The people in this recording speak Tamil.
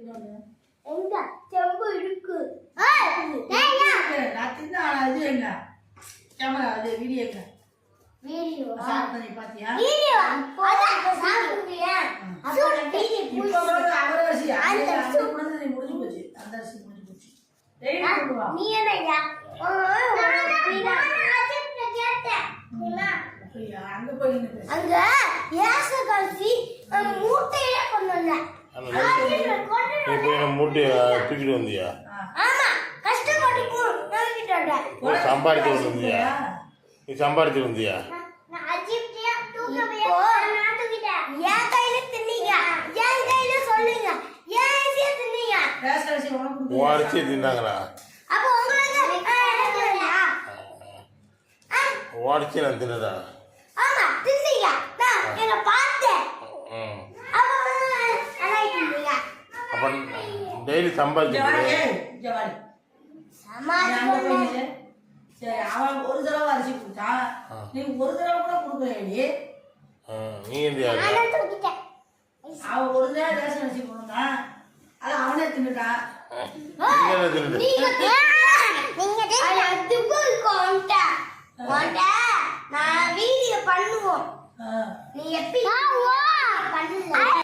எங்க செம்பு இருக்கு நான் தின்னா இது என்ன கேமரா அது வீடியோக்கு வீடியோ சாப்பிட்டதை பாத்தியா வீடியோ அத சாப்பிடுறியா அப்ப வீடியோ இப்போ அவரசி அந்த கூட நீ முடிஞ்சு போச்சு அந்த அரிசி முடிஞ்சு போச்சு டேய் கொண்டு வா நீ என்னையா அங்க போய் நின்னு அங்க ஏச கல்சி மூட்டையில கொண்டு வந்தேன் இப்போ என்ன மூட்டைய தூக்கிட்டு வந்தியா? ஆமா கஷ்டப்பட்டு தூக்கிட்டு வந்தேன். சம்பாதிச்சு வந்தியா? நீ சம்பாதிச்சு வந்தியா? நான் அஜிப்தியா தூக்கவே நான் தூக்கிட்டேன். என் கையில தின்னீங்க, என் கையில சொல்லுங்க, என் அரிசியை தின்னீங்க. ரேஷன் உனக்கு உன் அரிசியை தின்னாங்களா? அப்போ உங்களுக்கு உன் அரிசியை நான் தின்னதா? ஆமா தின்னீங்க. நான் என்ன பார்த்தேன். அப்போ அலைட்டீங்க. அப்ப டெய்லி சம்பாதிச்சு ஜவாரி சமாளிச்சு சரி அவன் ஒரு தடவை அரிசி கொடுத்தான் நீ ஒரு தடவை கூட கொடுக்கலையே நீ இந்தியா நான் தூக்கிட்டேன். அவன் ஒரு தடவை ரேஷன் அரிசி கொடுத்தான் அது அவனே தின்னுட்டான் தின்னுட்டு நீங்க அதுக்கும் கொண்ட நான் வீடியோ பண்ணுவோம். நீ எப்படி பண்ணல